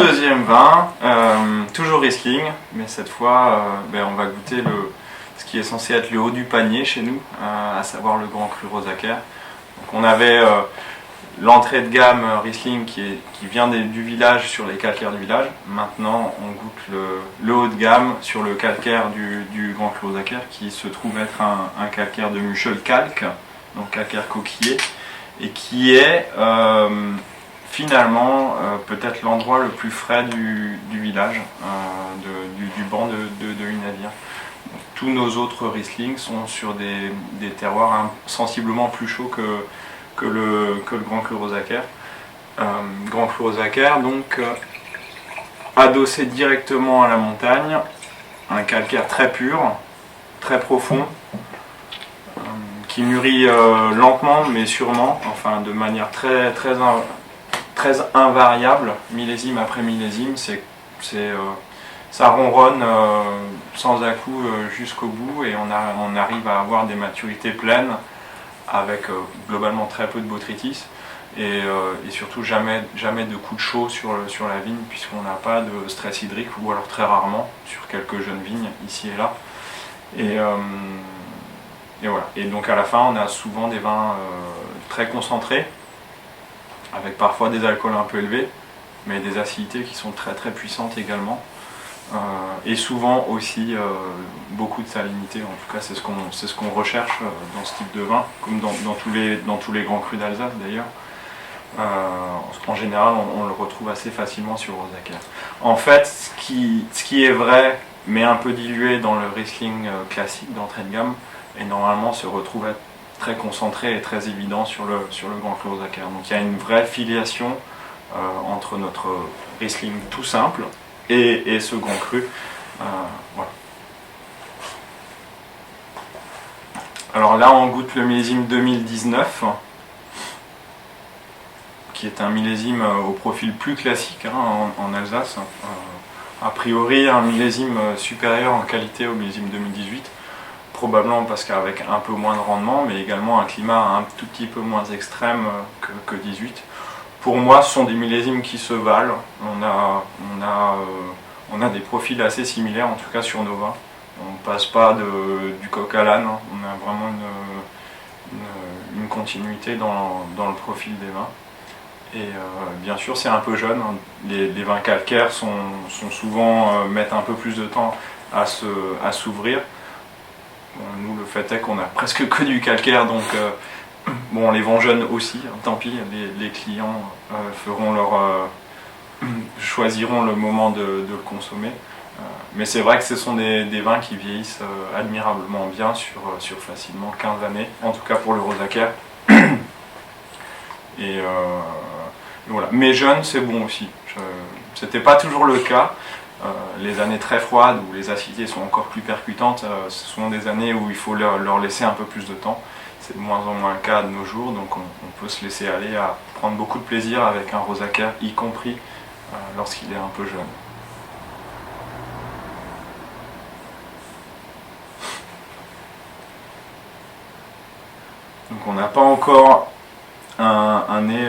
Deuxième vin, toujours Riesling, mais cette fois on va goûter ce qui est censé être le haut du panier chez nous, à savoir le Grand Cru Rosacer. Donc on avait l'entrée de gamme Riesling qui vient du village, sur les calcaires du village. Maintenant on goûte le haut de gamme sur le calcaire du Grand Cru Rosacer, qui se trouve être un calcaire de Muschelkalk, donc calcaire coquillé, et qui est finalement peut-être l'endroit le plus frais du village, du banc de Unavir. Tous nos autres Riesling sont sur des terroirs sensiblement plus chauds que le Grand Cru Rosacer. Grand Cru Rosacer, donc adossé directement à la montagne, un calcaire très pur, très profond, qui mûrit lentement mais sûrement, enfin de manière très invariable, millésime après millésime. Ça ronronne sans à-coup jusqu'au bout, et on arrive à avoir des maturités pleines avec globalement très peu de botrytis, et surtout jamais de coup de chaud sur la vigne, puisqu'on n'a pas de stress hydrique, ou alors très rarement sur quelques jeunes vignes ici et là. Et voilà. Et donc à la fin, on a souvent des vins très concentrés, avec parfois des alcools un peu élevés, mais des acidités qui sont très puissantes également. Et souvent aussi beaucoup de salinité. En tout cas, c'est ce qu'on recherche dans ce type de vin, comme dans tous les grands crus d'Alsace d'ailleurs. En général, on le retrouve assez facilement sur Rosacer. En fait, ce qui est vrai, mais un peu dilué dans le Riesling classique d'entrée de gamme, et normalement se retrouve être très concentré et très évident sur le Grand Cru Rosacer. Donc il y a une vraie filiation entre notre Riesling tout simple et ce Grand Cru. Voilà. Alors là, on goûte le millésime 2019, qui est un millésime au profil plus classique en Alsace. A priori, un millésime supérieur en qualité au millésime 2018. Probablement parce qu'avec un peu moins de rendement, mais également un climat un tout petit peu moins extrême que 18. Pour moi, ce sont des millésimes qui se valent. On a des profils assez similaires, en tout cas sur nos vins. On ne passe pas du coq à l'âne, on a vraiment une continuité dans le profil des vins. Et bien sûr, c'est un peu jeune. Les vins calcaires souvent mettent un peu plus de temps à s'ouvrir. Bon, nous, le fait est qu'on a presque que du calcaire, donc on les vend jeunes aussi, tant pis, les clients choisiront le moment de le consommer. Mais c'est vrai que ce sont des vins qui vieillissent admirablement bien sur facilement 15 années, en tout cas pour le Rosacer. Et voilà. Mais jeune, c'est bon aussi. C'était pas toujours le cas. Les années très froides, où les acidités sont encore plus percutantes, ce sont des années où il faut leur laisser un peu plus de temps. C'est de moins en moins le cas de nos jours, donc on peut se laisser aller à prendre beaucoup de plaisir avec un Rosacer, y compris lorsqu'il est un peu jeune. Donc on n'a pas encore un nez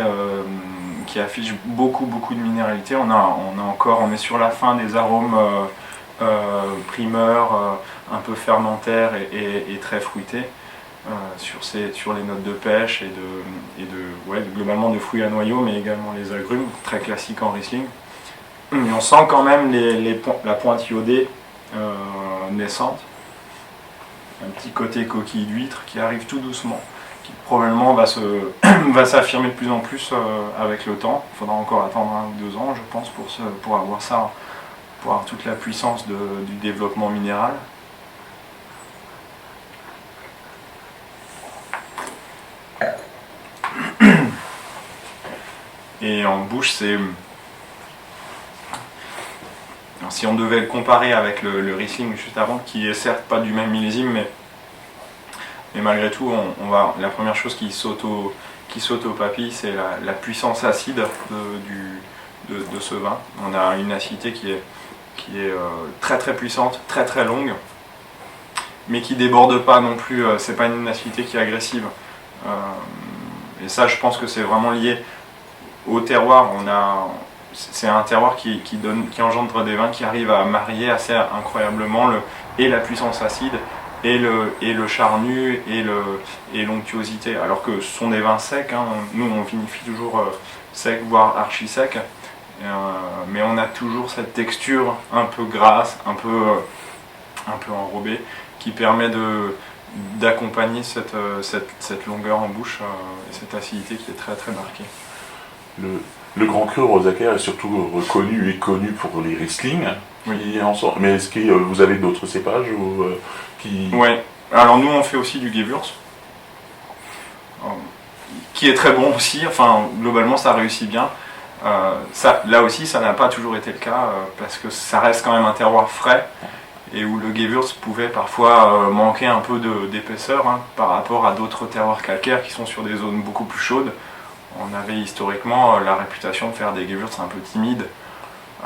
qui affiche beaucoup de minéralité. On est sur la fin des arômes primeurs, un peu fermentaires et très fruités, sur les notes de pêche et globalement de fruits à noyaux, mais également les agrumes, très classiques en Riesling. Et on sent quand même la pointe iodée naissante, un petit côté coquille d'huître qui arrive tout doucement, qui probablement va s'affirmer de plus en plus avec le temps. Il faudra encore attendre 1 ou 2 ans, je pense, pour avoir ça, pour avoir toute la puissance du développement minéral. Et en bouche, si on devait le comparer avec le Riesling juste avant, qui est certes pas du même millésime, mais malgré tout, la première chose qui saute au papilles, c'est la puissance acide de ce vin. On a une acidité qui est très puissante, très longue, mais qui déborde pas non plus. C'est pas une acidité qui est agressive. Et ça, je pense que c'est vraiment lié au terroir. c'est un terroir qui engendre des vins qui arrivent à marier assez incroyablement et la puissance acide et le charnu et l'onctuosité. Alors que ce sont des vins secs, hein. Nous on vinifie toujours sec, voire archi sec, mais on a toujours cette texture un peu grasse, un peu enrobée, qui permet d'accompagner cette longueur en bouche et cette acidité qui est très très marquée. Le Grand Cru Rosacère est surtout reconnu et connu pour les Riesling. Oui. Mais est-ce que vous avez d'autres cépages qui... Ouais. Alors nous on fait aussi du Gewürz, qui est très bon aussi. Enfin globalement ça réussit bien. Là aussi ça n'a pas toujours été le cas parce que ça reste quand même un terroir frais et où le Gewürz pouvait parfois manquer un peu d'épaisseur hein, par rapport à d'autres terroirs calcaires qui sont sur des zones beaucoup plus chaudes. On avait historiquement la réputation de faire des Gewürz un peu timides.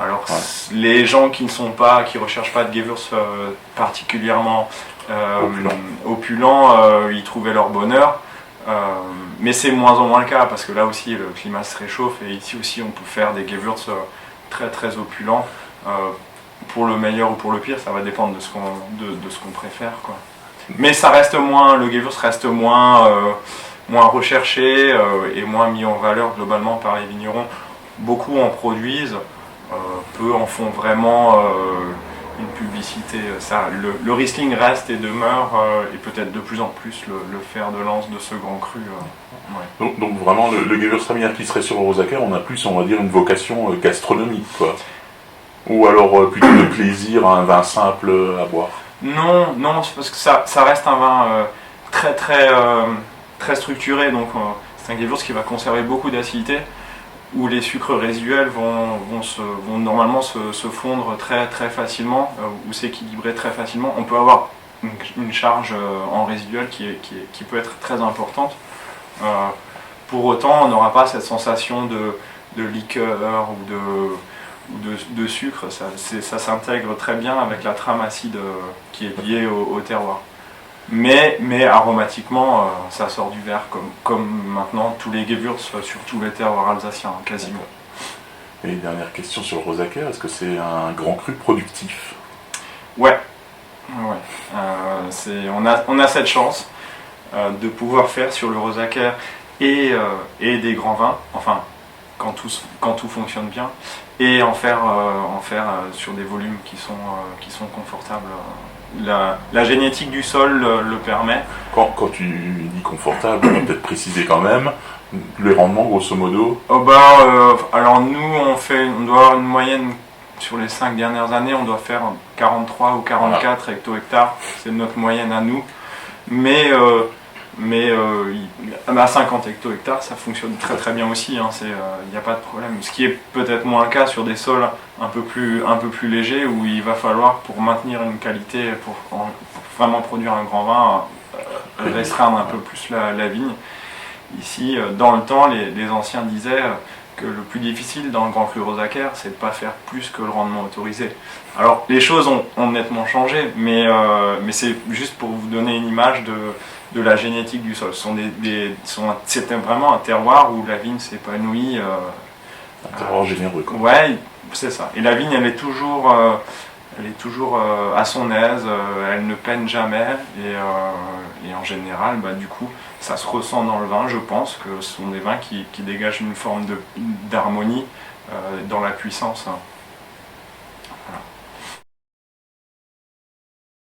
Alors les gens qui recherchent pas de Gewürz particulièrement opulents, ils trouvaient leur bonheur. Mais c'est moins en moins le cas parce que là aussi le climat se réchauffe et ici aussi on peut faire des Gewürz très très opulents. Pour le meilleur ou pour le pire, ça va dépendre de ce qu'on préfère, quoi. Mais ça reste le Gewürz reste moins recherché et moins mis en valeur globalement par les vignerons. Beaucoup en produisent, peu en font vraiment une publicité. Le Riesling reste et demeure, et peut-être de plus en plus le fer de lance de ce grand cru. Ouais. Donc vraiment, le Gewürztraminer qui serait sur le Rosacère, on a plus, on va dire, une vocation gastronomique, quoi. Ou alors plutôt de plaisir, un vin simple à boire. Non, parce que ça reste un vin très très très structuré, donc c'est un Gewürz qui va conserver beaucoup d'acidité, où les sucres résiduels vont normalement se fondre très très facilement, ou s'équilibrer très facilement. On peut avoir une charge en résiduel qui peut être très importante. Pour autant, on n'aura pas cette sensation de liqueur ou de sucre. Ça s'intègre très bien avec la trame acide qui est liée au terroir. Mais aromatiquement, ça sort du verre, comme maintenant tous les Gewürz sur tous les terroirs alsaciens, quasiment. Et dernière question sur le Rosacère, est-ce que c'est un grand cru productif? Ouais. On a cette chance de pouvoir faire sur le Rosacère et des grands vins, enfin, quand tout fonctionne bien, et en faire sur des volumes qui sont confortables. La génétique du sol le permet. Quand tu dis confortable, on va peut-être préciser quand même, les rendements grosso modo. Alors nous on doit avoir une moyenne sur les 5 dernières années, on doit faire 43 ou 44 hecto-hectares, c'est notre moyenne à nous. Mais à 50 hecto-hectares, ça fonctionne très très bien aussi, hein, il n'y a pas de problème. Ce qui est peut-être moins le cas sur des sols un peu plus légers, où il va falloir, pour maintenir une qualité, pour vraiment produire un grand vin, restreindre un peu plus la vigne. Ici, dans le temps, les anciens disaient que le plus difficile dans le Grand Cru Rosacère, c'est de ne pas faire plus que le rendement autorisé. Alors, les choses ont nettement changé, mais c'est juste pour vous donner une image de la génétique du sol. C'était vraiment un terroir où la vigne s'épanouit. Un terroir généreux, quoi. Ouais, c'est ça. Et la vigne, elle est toujours à son aise, elle ne peine jamais, et en général, du coup, ça se ressent dans le vin. Je pense que ce sont des vins qui dégagent une forme d'harmonie dans la puissance.